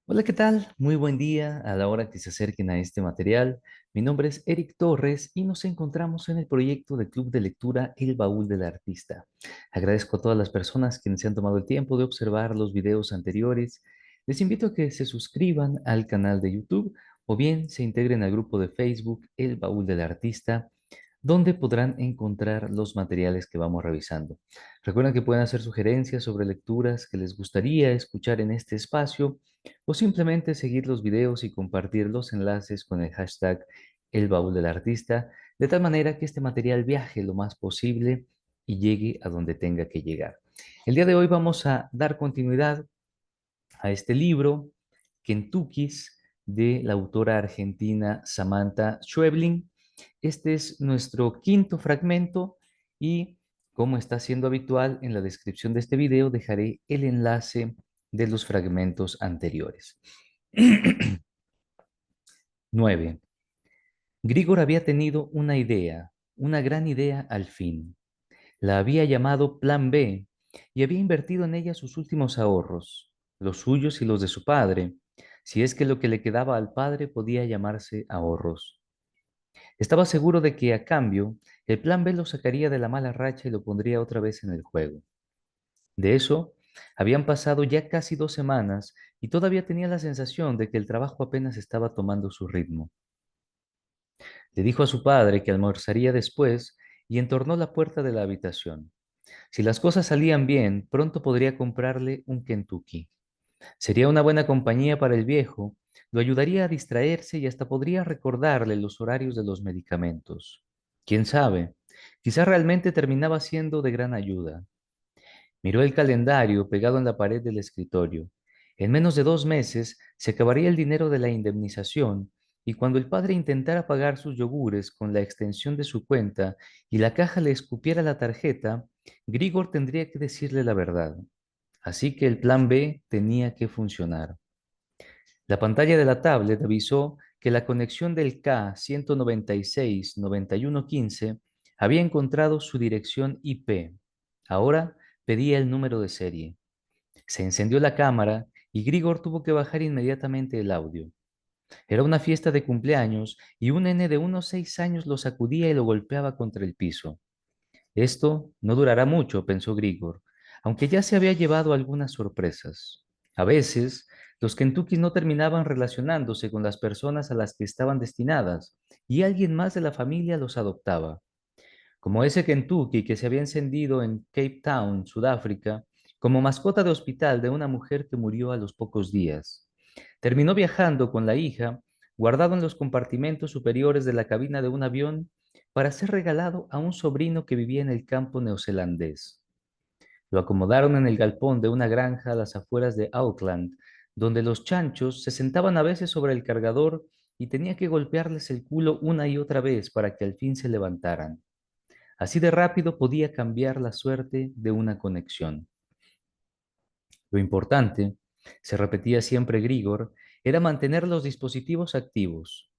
Hola, ¿qué tal? Muy buen día a la hora que se acerquen a este material. Mi nombre es Eric Torres y nos encontramos en el proyecto de Club de Lectura El Baúl del Artista. Agradezco a todas las personas quienes se han tomado el tiempo de observar los videos anteriores. Les invito a que se suscriban al canal de YouTube o bien se integren al grupo de Facebook El Baúl del Artista, donde podrán encontrar los materiales que vamos revisando. Recuerden que pueden hacer sugerencias sobre lecturas que les gustaría escuchar en este espacio o simplemente seguir los videos y compartir los enlaces con el hashtag El Baúl del Artista, de tal manera que este material viaje lo más posible y llegue a donde tenga que llegar. El día de hoy vamos a dar continuidad a este libro, Kentuckys, de la autora argentina Samantha Schweblin. Este es nuestro quinto fragmento y, como está siendo habitual, en la descripción de este video dejaré el enlace de los fragmentos anteriores. 9. Grigor había tenido una idea, una gran idea al fin. La había llamado Plan B y había invertido en ella sus últimos ahorros, los suyos y los de su padre, si es que lo que le quedaba al padre podía llamarse ahorros. Estaba seguro de que, a cambio, el Plan B lo sacaría de la mala racha y lo pondría otra vez en el juego. De eso, habían pasado ya casi 2 semanas y todavía tenía la sensación de que el trabajo apenas estaba tomando su ritmo. Le dijo a su padre que almorzaría después y entornó la puerta de la habitación. Si las cosas salían bien, pronto podría comprarle un Kentucky. Sería una buena compañía para el viejo, lo ayudaría a distraerse y hasta podría recordarle los horarios de los medicamentos. ¿Quién sabe? Quizá realmente terminaba siendo de gran ayuda. Miró el calendario pegado en la pared del escritorio. En menos de 2 meses se acabaría el dinero de la indemnización y cuando el padre intentara pagar sus yogures con la extensión de su cuenta y la caja le escupiera la tarjeta, Grigor tendría que decirle la verdad. Así que el plan B tenía que funcionar. La pantalla de la tablet avisó que la conexión del K196-9115 había encontrado su dirección IP. Ahora pedía el número de serie. Se encendió la cámara y Grigor tuvo que bajar inmediatamente el audio. Era una fiesta de cumpleaños y un nene de unos 6 años lo sacudía y lo golpeaba contra el piso. Esto no durará mucho, pensó Grigor, aunque ya se había llevado algunas sorpresas. A veces, los Kentuckys no terminaban relacionándose con las personas a las que estaban destinadas, y alguien más de la familia los adoptaba, como ese Kentucky que se había encendido en Cape Town, Sudáfrica, como mascota de hospital de una mujer que murió a los pocos días. Terminó viajando con la hija, guardado en los compartimentos superiores de la cabina de un avión, para ser regalado a un sobrino que vivía en el campo neozelandés. Lo acomodaron en el galpón de una granja a las afueras de Auckland, donde los chanchos se sentaban a veces sobre el cargador y tenía que golpearles el culo una y otra vez para que al fin se levantaran. Así de rápido podía cambiar la suerte de una conexión. Lo importante, se repetía siempre Grigor, era mantener los dispositivos activos.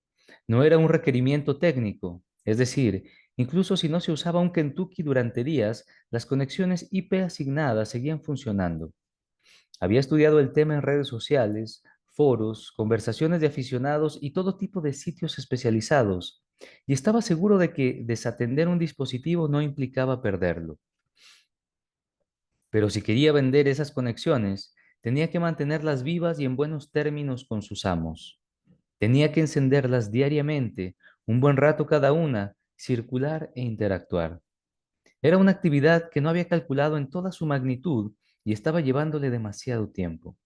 No era un requerimiento técnico, es decir, incluso si no se usaba un Kentucky durante días, las conexiones IP asignadas seguían funcionando. Había estudiado el tema en redes sociales, foros, conversaciones de aficionados y todo tipo de sitios especializados, y estaba seguro de que desatender un dispositivo no implicaba perderlo. Pero si quería vender esas conexiones, tenía que mantenerlas vivas y en buenos términos con sus amos. Tenía que encenderlas diariamente, un buen rato cada una, circular e interactuar. Era una actividad que no había calculado en toda su magnitud y estaba llevándole demasiado tiempo.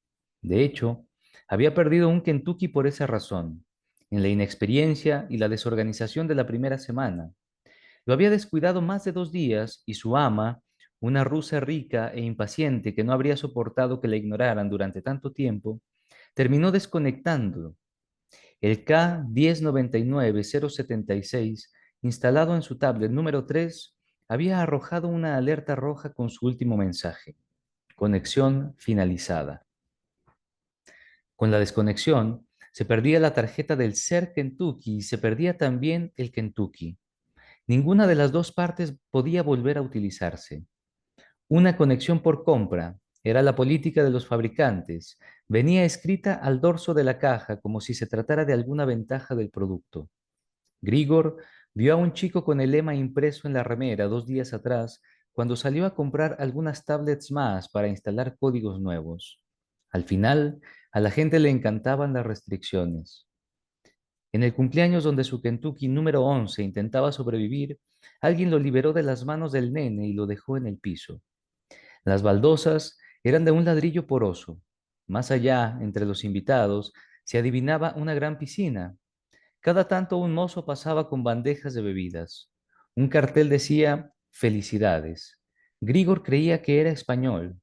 De hecho, había perdido un Kentucky por esa razón, en la inexperiencia y la desorganización de la primera semana. Lo había descuidado más de 2 días y su ama, una rusa rica e impaciente que no habría soportado que la ignoraran durante tanto tiempo, terminó desconectando el K1099076, instalado en su tablet número 3, había arrojado una alerta roja con su último mensaje: conexión finalizada. Con la desconexión, se perdía la tarjeta del Ser Kentucky y se perdía también el Kentucky. Ninguna de las dos partes podía volver a utilizarse. Una conexión por compra, Era la política de los fabricantes. Venía escrita al dorso de la caja como si se tratara de alguna ventaja del producto. Grigor vio a un chico con el lema impreso en la remera 2 días atrás cuando salió a comprar algunas tablets más para instalar códigos nuevos. Al final, a la gente le encantaban las restricciones. En el cumpleaños donde su Kentucky número 11 intentaba sobrevivir, alguien lo liberó de las manos del nene y lo dejó en el piso. Las baldosas eran de un ladrillo poroso. Más allá, entre los invitados, se adivinaba una gran piscina. Cada tanto un mozo pasaba con bandejas de bebidas. Un cartel decía «Felicidades». Grigor creía que era español.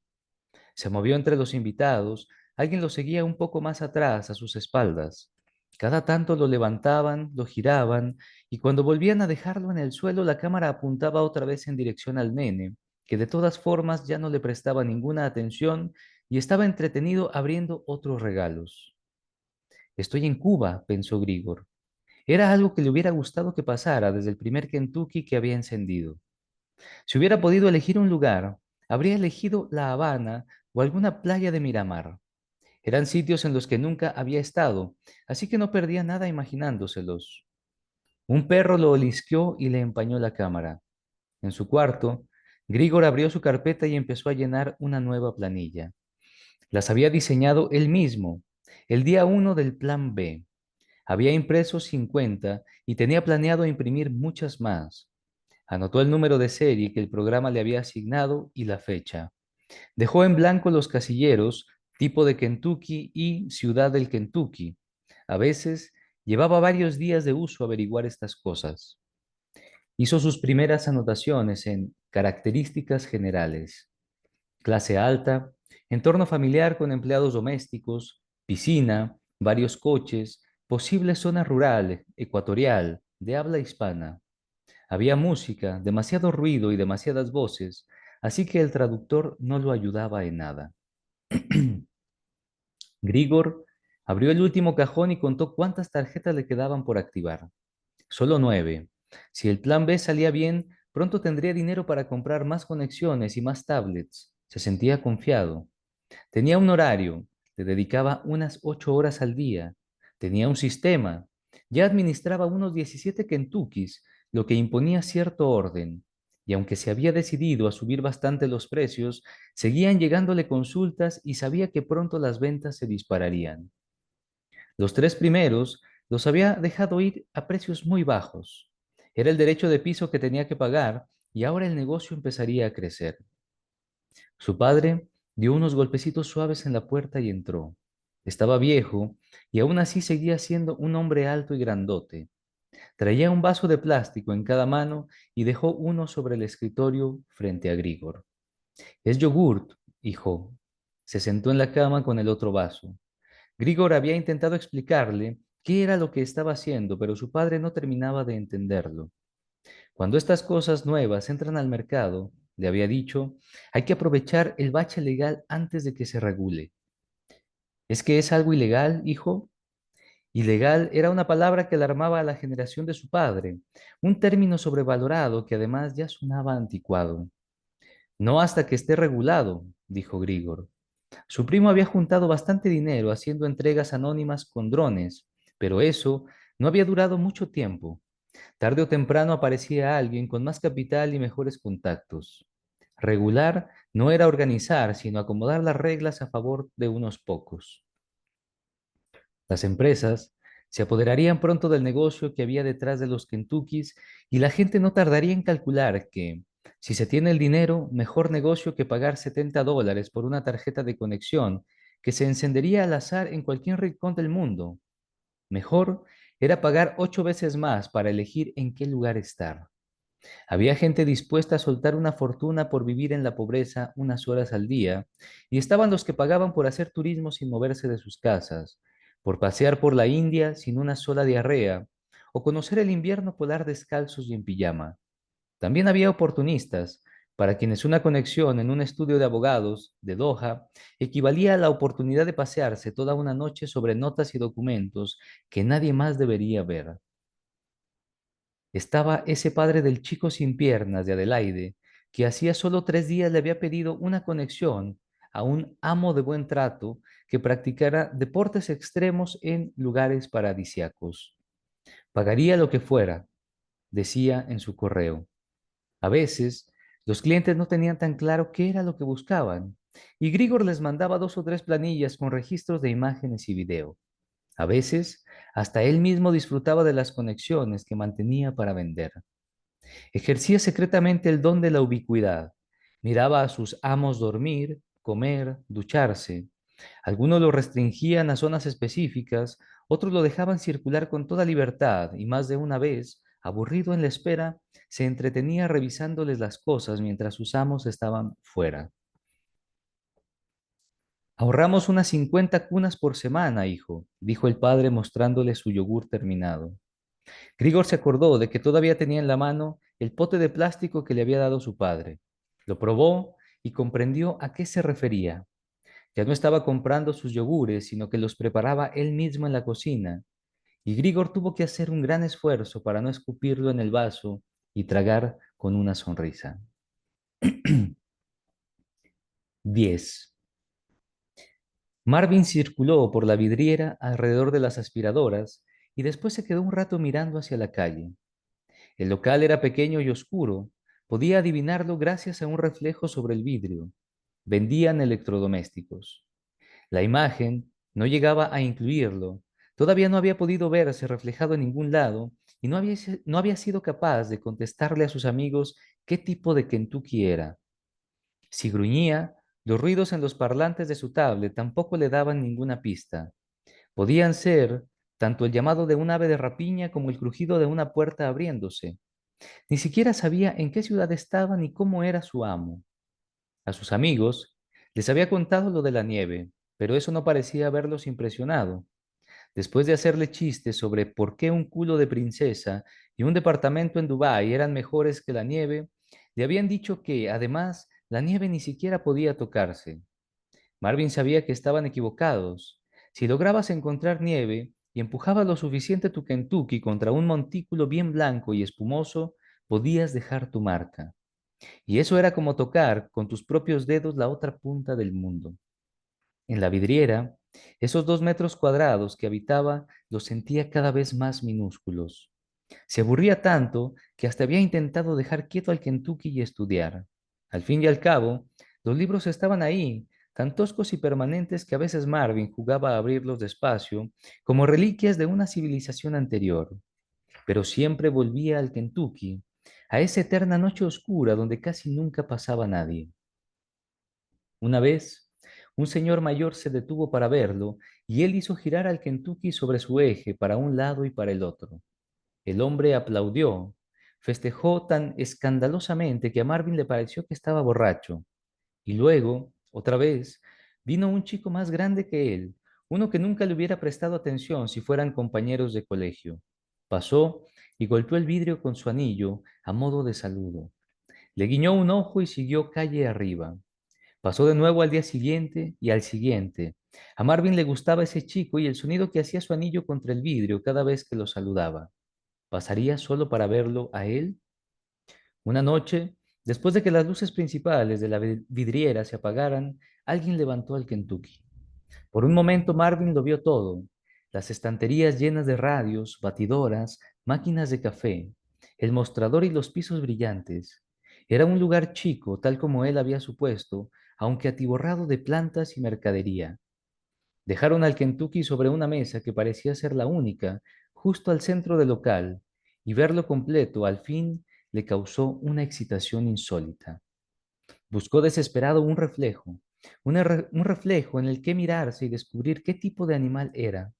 Se movió entre los invitados. Alguien lo seguía un poco más atrás, a sus espaldas. Cada tanto lo levantaban, lo giraban, y cuando volvían a dejarlo en el suelo, la cámara apuntaba otra vez en dirección al nene, que de todas formas ya no le prestaba ninguna atención y estaba entretenido abriendo otros regalos. Estoy en Cuba, pensó Grigor. Era algo que le hubiera gustado que pasara desde el primer Kentucky que había encendido. Si hubiera podido elegir un lugar, habría elegido La Habana o alguna playa de Miramar. Eran sitios en los que nunca había estado, así que no perdía nada imaginándoselos. Un perro lo olisqueó y le empañó la cámara. En su cuarto, Grigor abrió su carpeta y empezó a llenar una nueva planilla. Las había diseñado él mismo, el día 1 del Plan B. Había impreso 50 y tenía planeado imprimir muchas más. Anotó el número de serie que el programa le había asignado y la fecha. Dejó en blanco los casilleros, tipo de Kentucky y ciudad del Kentucky. A veces llevaba varios días de uso averiguar estas cosas. Hizo sus primeras anotaciones en características generales: clase alta, entorno familiar con empleados domésticos, piscina, varios coches, posible zona rural, ecuatorial, de habla hispana. Había música, demasiado ruido y demasiadas voces, así que el traductor no lo ayudaba en nada. Grigor abrió el último cajón y contó cuántas tarjetas le quedaban por activar. Solo 9. Si el plan B salía bien, pronto tendría dinero para comprar más conexiones y más tablets. Se sentía confiado. Tenía un horario, le dedicaba unas 8 horas al día. Tenía un sistema. Ya administraba unos 17 Kentuckys, lo que imponía cierto orden. Y aunque se había decidido a subir bastante los precios, seguían llegándole consultas y sabía que pronto las ventas se dispararían. Los 3 primeros los había dejado ir a precios muy bajos. Era el derecho de piso que tenía que pagar y ahora el negocio empezaría a crecer. Su padre dio unos golpecitos suaves en la puerta y entró. Estaba viejo y aún así seguía siendo un hombre alto y grandote. Traía un vaso de plástico en cada mano y dejó uno sobre el escritorio frente a Grigor. Es yogurt, hijo. Se sentó en la cama con el otro vaso. Grigor había intentado explicarle qué era lo que estaba haciendo, pero su padre no terminaba de entenderlo. Cuando estas cosas nuevas entran al mercado, le había dicho, hay que aprovechar el bache legal antes de que se regule. ¿Es que es algo ilegal, hijo? Ilegal era una palabra que alarmaba a la generación de su padre, un término sobrevalorado que además ya sonaba anticuado. No hasta que esté regulado, dijo Grigor. Su primo había juntado bastante dinero haciendo entregas anónimas con drones, pero eso no había durado mucho tiempo. Tarde o temprano aparecía alguien con más capital y mejores contactos. Regular no era organizar, sino acomodar las reglas a favor de unos pocos. Las empresas se apoderarían pronto del negocio que había detrás de los Kentuckys y la gente no tardaría en calcular que, si se tiene el dinero, mejor negocio que pagar $70 por una tarjeta de conexión que se encendería al azar en cualquier rincón del mundo. Mejor era pagar 8 veces más para elegir en qué lugar estar. Había gente dispuesta a soltar una fortuna por vivir en la pobreza unas horas al día, y estaban los que pagaban por hacer turismo sin moverse de sus casas, por pasear por la India sin una sola diarrea, o conocer el invierno polar descalzos y en pijama. También había oportunistas, para quienes una conexión en un estudio de abogados de Doha equivalía a la oportunidad de pasearse toda una noche sobre notas y documentos que nadie más debería ver. Estaba ese padre del chico sin piernas de Adelaide, que hacía solo 3 días le había pedido una conexión a un amo de buen trato que practicara deportes extremos en lugares paradisiacos. Pagaría lo que fuera, decía en su correo. A veces, los clientes no tenían tan claro qué era lo que buscaban, y Grigor les mandaba 2 o 3 planillas con registros de imágenes y video. A veces, hasta él mismo disfrutaba de las conexiones que mantenía para vender. Ejercía secretamente el don de la ubicuidad. Miraba a sus amos dormir, comer, ducharse. Algunos lo restringían a zonas específicas, otros lo dejaban circular con toda libertad y más de una vez, aburrido en la espera, se entretenía revisándoles las cosas mientras sus amos estaban fuera. Ahorramos unas 50 cunas por semana, hijo, dijo el padre mostrándole su yogur terminado. Grigor se acordó de que todavía tenía en la mano el pote de plástico que le había dado su padre. Lo probó y comprendió a qué se refería. Ya no estaba comprando sus yogures, sino que los preparaba él mismo en la cocina, y Grigor tuvo que hacer un gran esfuerzo para no escupirlo en el vaso y tragar con una sonrisa. 10. Marvin circuló por la vidriera alrededor de las aspiradoras y después se quedó un rato mirando hacia la calle. El local era pequeño y oscuro. Podía adivinarlo gracias a un reflejo sobre el vidrio. Vendían electrodomésticos. La imagen no llegaba a incluirlo. Todavía no había podido verse reflejado en ningún lado y no había sido capaz de contestarle a sus amigos qué tipo de Kentucky era. Si gruñía, los ruidos en los parlantes de su tablet tampoco le daban ninguna pista. Podían ser tanto el llamado de un ave de rapiña como el crujido de una puerta abriéndose. Ni siquiera sabía en qué ciudad estaba ni cómo era su amo. A sus amigos les había contado lo de la nieve, pero eso no parecía haberlos impresionado. Después de hacerle chistes sobre por qué un culo de princesa y un departamento en Dubái eran mejores que la nieve, le habían dicho que, además, la nieve ni siquiera podía tocarse. Marvin sabía que estaban equivocados. Si lograbas encontrar nieve y empujabas lo suficiente tu Kentucky contra un montículo bien blanco y espumoso, podías dejar tu marca. Y eso era como tocar con tus propios dedos la otra punta del mundo. En la vidriera, esos 2 metros cuadrados que habitaba los sentía cada vez más minúsculos. Se aburría tanto que hasta había intentado dejar quieto al Kentucky y estudiar. Al fin y al cabo, los libros estaban ahí, tan toscos y permanentes que a veces Marvin jugaba a abrirlos despacio, como reliquias de una civilización anterior. Pero siempre volvía al Kentucky, a esa eterna noche oscura donde casi nunca pasaba nadie. Una vez, un señor mayor se detuvo para verlo y él hizo girar al Kentucky sobre su eje para un lado y para el otro. El hombre aplaudió, festejó tan escandalosamente que a Marvin le pareció que estaba borracho. Y luego, otra vez, vino un chico más grande que él, uno que nunca le hubiera prestado atención si fueran compañeros de colegio. Pasó y golpeó el vidrio con su anillo a modo de saludo. Le guiñó un ojo y siguió calle arriba. Pasó de nuevo al día siguiente y al siguiente. A Marvin le gustaba ese chico y el sonido que hacía su anillo contra el vidrio cada vez que lo saludaba. ¿Pasaría solo para verlo a él? Una noche, después de que las luces principales de la vidriera se apagaran, alguien levantó al Kentucky. Por un momento Marvin lo vio todo: las estanterías llenas de radios, batidoras, máquinas de café, el mostrador y los pisos brillantes. Era un lugar chico, tal como él había supuesto, aunque atiborrado de plantas y mercadería. Dejaron al Kentucky sobre una mesa que parecía ser la única, justo al centro del local, y verlo completo al fin le causó una excitación insólita. Buscó desesperado un reflejo en el que mirarse y descubrir qué tipo de animal era.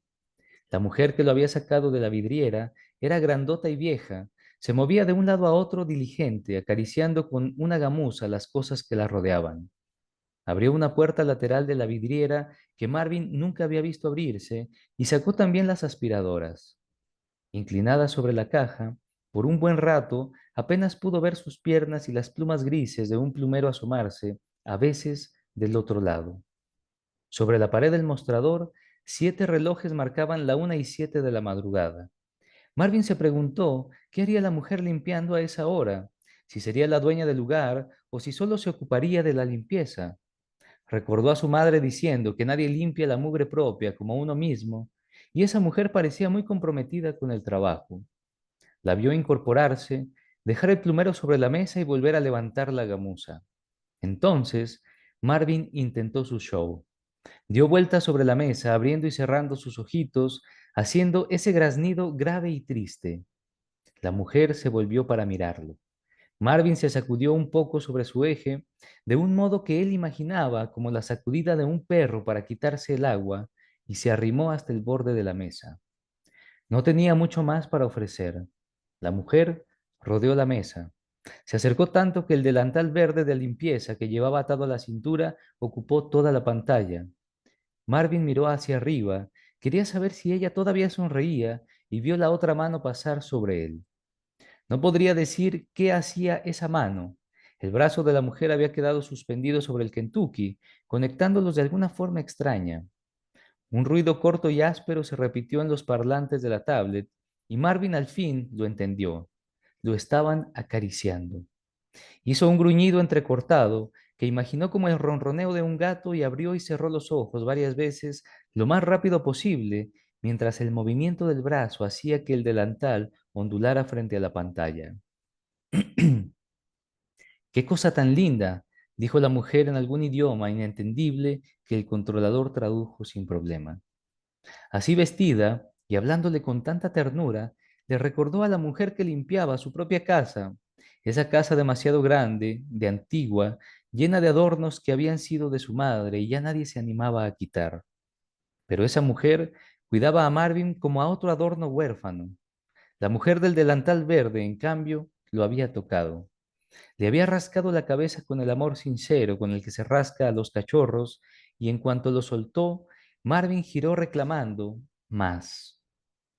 La mujer que lo había sacado de la vidriera era grandota y vieja, se movía de un lado a otro diligente, acariciando con una gamuza las cosas que la rodeaban. Abrió una puerta lateral de la vidriera que Marvin nunca había visto abrirse y sacó también las aspiradoras. Inclinada sobre la caja, por un buen rato apenas pudo ver sus piernas y las plumas grises de un plumero asomarse, a veces del otro lado. Sobre la pared del mostrador, 7 relojes marcaban la 1:07 de la madrugada. Marvin se preguntó qué haría la mujer limpiando a esa hora, si sería la dueña del lugar o si solo se ocuparía de la limpieza. Recordó a su madre diciendo que nadie limpia la mugre propia como uno mismo, y esa mujer parecía muy comprometida con el trabajo. La vio incorporarse, dejar el plumero sobre la mesa y volver a levantar la gamuza. Entonces, Marvin intentó su show. Dio vueltas sobre la mesa, abriendo y cerrando sus ojitos, haciendo ese graznido grave y triste. La mujer se volvió para mirarlo. Marvin se sacudió un poco sobre su eje, de un modo que él imaginaba como la sacudida de un perro para quitarse el agua, y se arrimó hasta el borde de la mesa. No tenía mucho más para ofrecer. La mujer rodeó la mesa. Se acercó tanto que el delantal verde de limpieza que llevaba atado a la cintura ocupó toda la pantalla. Marvin miró hacia arriba, quería saber si ella todavía sonreía y vio la otra mano pasar sobre él. No podría decir qué hacía esa mano. El brazo de la mujer había quedado suspendido sobre el Kentucky, conectándolos de alguna forma extraña. Un ruido corto y áspero se repitió en los parlantes de la tablet y Marvin al fin lo entendió. Lo estaban acariciando. Hizo un gruñido entrecortado que imaginó como el ronroneo de un gato y abrió y cerró los ojos varias veces lo más rápido posible, mientras el movimiento del brazo hacía que el delantal ondulara frente a la pantalla. ¡Qué cosa tan linda! Dijo la mujer en algún idioma inentendible que el controlador tradujo sin problema. Así vestida y hablándole con tanta ternura, le recordó a la mujer que limpiaba su propia casa, esa casa demasiado grande, de antigua, llena de adornos que habían sido de su madre y ya nadie se animaba a quitar. Pero esa mujer cuidaba a Marvin como a otro adorno huérfano. La mujer del delantal verde, en cambio, lo había tocado. Le había rascado la cabeza con el amor sincero con el que se rasca a los cachorros, y en cuanto lo soltó, Marvin giró reclamando más.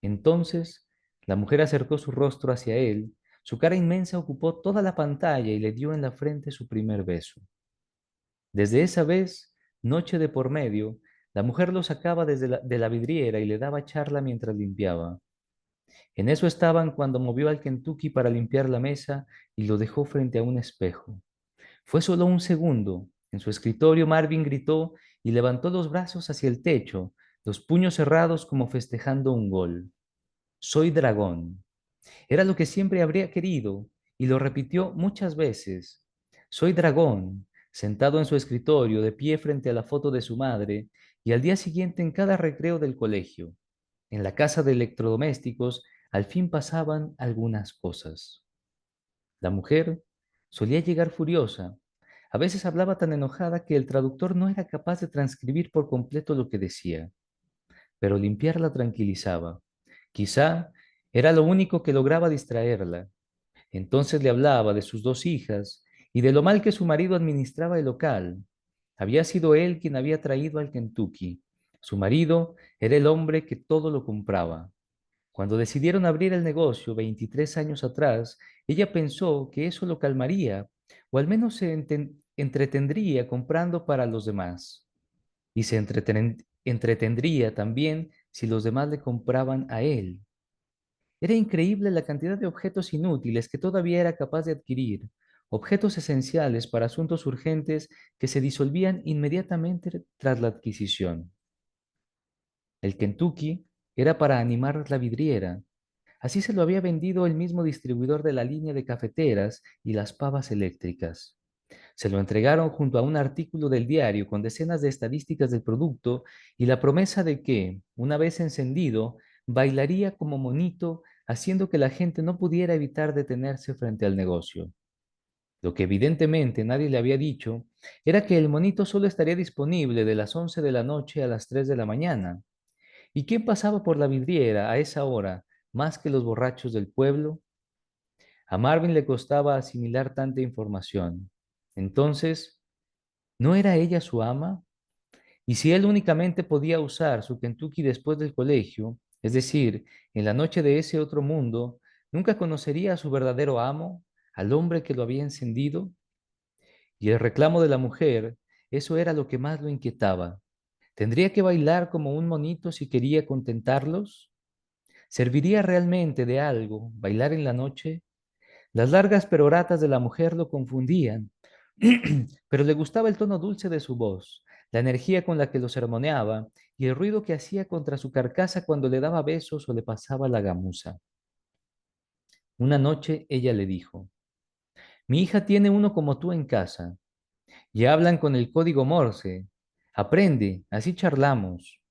Entonces, la mujer acercó su rostro hacia él, su cara inmensa ocupó toda la pantalla y le dio en la frente su primer beso. Desde esa vez, noche de por medio, la mujer lo sacaba de la vidriera y le daba charla mientras limpiaba. En eso estaban cuando movió al Kentucky para limpiar la mesa y lo dejó frente a un espejo. Fue solo un segundo. En su escritorio Marvin gritó y levantó los brazos hacia el techo, los puños cerrados como festejando un gol. Soy dragón. Era lo que siempre habría querido y lo repitió muchas veces. Soy dragón, sentado en su escritorio, de pie frente a la foto de su madre, y al día siguiente en cada recreo del colegio. En la casa de electrodomésticos al fin pasaban algunas cosas. La mujer solía llegar furiosa. A veces hablaba tan enojada que el traductor no era capaz de transcribir por completo lo que decía, pero limpiar la tranquilizaba. Quizá era lo único que lograba distraerla. Entonces le hablaba de sus dos hijas y de lo mal que su marido administraba el local. Había sido él quien había traído al Kentucky. Su marido era el hombre que todo lo compraba. Cuando decidieron abrir el negocio 23 años atrás, ella pensó que eso lo calmaría, o al menos se entretendría comprando para los demás. Y se entretendría también si los demás le compraban a él. Era increíble la cantidad de objetos inútiles que todavía era capaz de adquirir, objetos esenciales para asuntos urgentes que se disolvían inmediatamente tras la adquisición. El Kentucky era para animar la vidriera. Así se lo había vendido el mismo distribuidor de la línea de cafeteras y las pavas eléctricas. Se lo entregaron junto a un artículo del diario con decenas de estadísticas del producto y la promesa de que, una vez encendido, bailaría como monito, haciendo que la gente no pudiera evitar detenerse frente al negocio. Lo que evidentemente nadie le había dicho era que el monito solo estaría disponible de las 11 de la noche a las 3 de la mañana. ¿Y quién pasaba por la vidriera a esa hora, más que los borrachos del pueblo? A Marvin le costaba asimilar tanta información. Entonces, ¿no era ella su ama? Y si él únicamente podía usar su Kentucky después del colegio, es decir, en la noche de ese otro mundo, ¿nunca conocería a su verdadero amo, al hombre que lo había encendido? Y el reclamo de la mujer, eso era lo que más lo inquietaba. ¿Tendría que bailar como un monito si quería contentarlos? ¿Serviría realmente de algo bailar en la noche? Las largas peroratas de la mujer lo confundían. pero le gustaba el tono dulce de su voz, la energía con la que lo sermoneaba y el ruido que hacía contra su carcasa cuando le daba besos o le pasaba la gamuza. Una noche ella le dijo, mi hija tiene uno como tú en casa, y hablan con el código Morse. Aprende, así charlamos.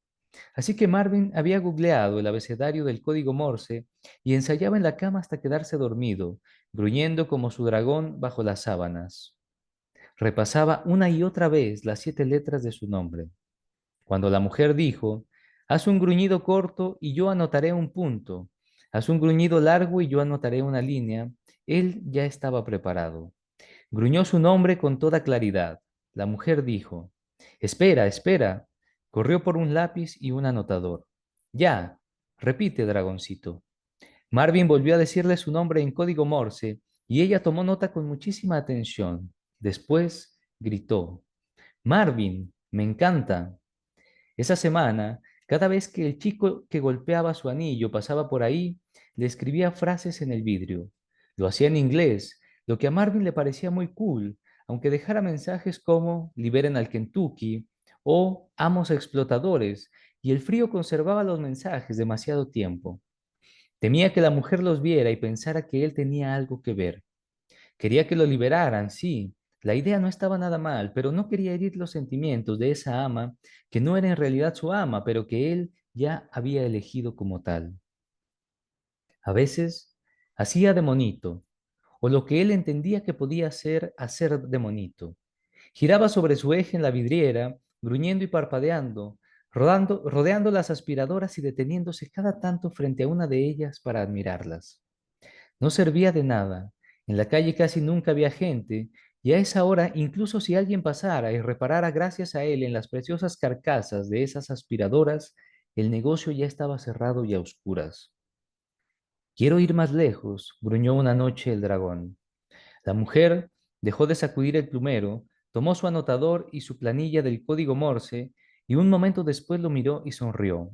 Así que Marvin había googleado el abecedario del código Morse y ensayaba en la cama hasta quedarse dormido, gruñendo como su dragón bajo las sábanas. Repasaba una y otra vez las 7 letras de su nombre. Cuando la mujer dijo, haz un gruñido corto y yo anotaré un punto, haz un gruñido largo y yo anotaré una línea, él ya estaba preparado. Gruñó su nombre con toda claridad. La mujer dijo, espera, espera. Corrió por un lápiz y un anotador. Ya, repite, dragoncito. Marvin volvió a decirle su nombre en código Morse y ella tomó nota con muchísima atención. Después gritó, Marvin, me encanta. Esa semana, cada vez que el chico que golpeaba su anillo pasaba por ahí, le escribía frases en el vidrio. Lo hacía en inglés, lo que a Marvin le parecía muy cool, aunque dejara mensajes como liberen al Kentucky o amos explotadores, y el frío conservaba los mensajes demasiado tiempo. Temía que la mujer los viera y pensara que él tenía algo que ver. Quería que lo liberaran, sí. La idea no estaba nada mal, pero no quería herir los sentimientos de esa ama, que no era en realidad su ama, pero que él ya había elegido como tal. A veces hacía de monito, o lo que él entendía que podía hacer de monito. Giraba sobre su eje en la vidriera, gruñendo y parpadeando, rodeando las aspiradoras y deteniéndose cada tanto frente a una de ellas para admirarlas. No servía de nada. En la calle casi nunca había gente, y a esa hora, incluso si alguien pasara y reparara gracias a él en las preciosas carcasas de esas aspiradoras, el negocio ya estaba cerrado y a oscuras. Quiero ir más lejos, gruñó una noche el dragón. La mujer dejó de sacudir el plumero, tomó su anotador y su planilla del código Morse, y un momento después lo miró y sonrió.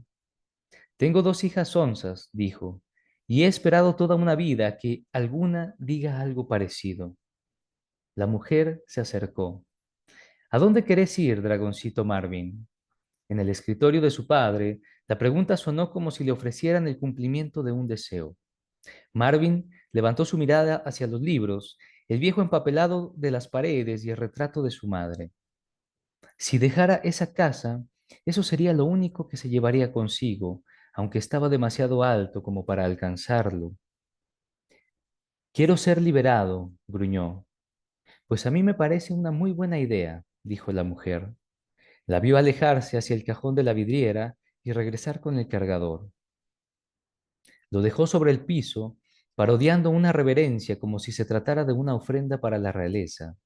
Tengo 2 hijas onzas, dijo, y he esperado toda una vida que alguna diga algo parecido. La mujer se acercó. ¿A dónde querés ir, dragoncito Marvin? En el escritorio de su padre, la pregunta sonó como si le ofrecieran el cumplimiento de un deseo. Marvin levantó su mirada hacia los libros, el viejo empapelado de las paredes y el retrato de su madre. Si dejara esa casa, eso sería lo único que se llevaría consigo, aunque estaba demasiado alto como para alcanzarlo. Quiero ser liberado, gruñó. Pues a mí me parece una muy buena idea, dijo la mujer. La vio alejarse hacia el cajón de la vidriera y regresar con el cargador. Lo dejó sobre el piso, parodiando una reverencia como si se tratara de una ofrenda para la realeza.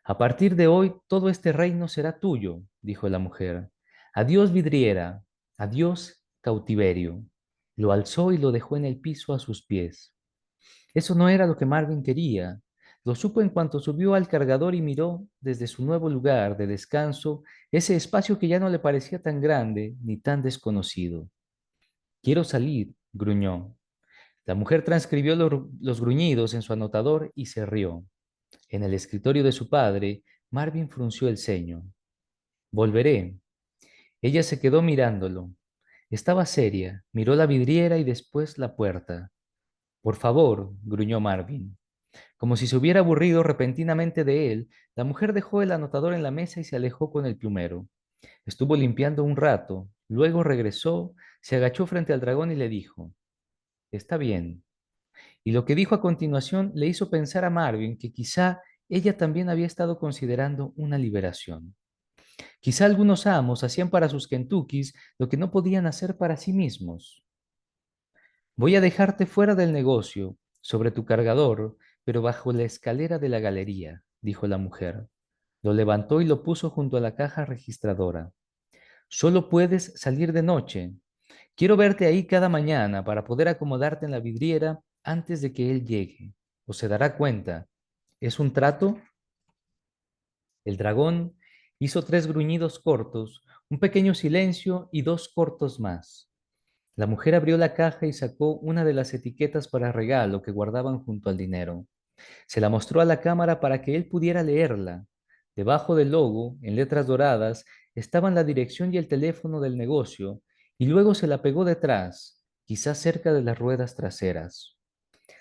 A partir de hoy todo este reino será tuyo, dijo la mujer. Adiós vidriera, adiós cautiverio. Lo alzó y lo dejó en el piso a sus pies. Eso no era lo que Marvin quería. Lo supo en cuanto subió al cargador y miró desde su nuevo lugar de descanso ese espacio que ya no le parecía tan grande ni tan desconocido. Quiero salir, gruñó. La mujer transcribió los gruñidos en su anotador y se rió. En el escritorio de su padre, Marvin frunció el ceño. Volveré. Ella se quedó mirándolo. Estaba seria, miró la vidriera y después la puerta. Por favor, gruñó Marvin. Como si se hubiera aburrido repentinamente de él, la mujer dejó el anotador en la mesa y se alejó con el plumero. Estuvo limpiando un rato, luego regresó, se agachó frente al dragón y le dijo, está bien. Y lo que dijo a continuación le hizo pensar a Marvin que quizá ella también había estado considerando una liberación. Quizá algunos amos hacían para sus Kentuckys lo que no podían hacer para sí mismos. Voy a dejarte fuera del negocio, sobre tu cargador, pero bajo la escalera de la galería, dijo la mujer. Lo levantó y lo puso junto a la caja registradora. Solo puedes salir de noche. Quiero verte ahí cada mañana para poder acomodarte en la vidriera antes de que él llegue. O se dará cuenta. ¿Es un trato? El dragón hizo 3 gruñidos cortos, un pequeño silencio y 2 cortos más. La mujer abrió la caja y sacó una de las etiquetas para regalo que guardaban junto al dinero. Se la mostró a la cámara para que él pudiera leerla. Debajo del logo, en letras doradas, estaban la dirección y el teléfono del negocio, y luego se la pegó detrás, quizás cerca de las ruedas traseras.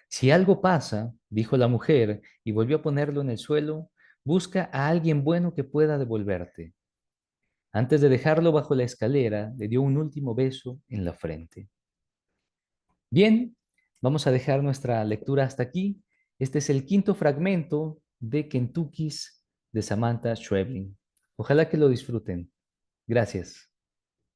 Si algo pasa, dijo la mujer, y volvió a ponerlo en el suelo, busca a alguien bueno que pueda devolverte. Antes de dejarlo bajo la escalera, le dio un último beso en la frente. Bien, vamos a dejar nuestra lectura hasta aquí. Este es el quinto fragmento de Kentucky's de Samantha Schweblin. Ojalá que lo disfruten. Gracias.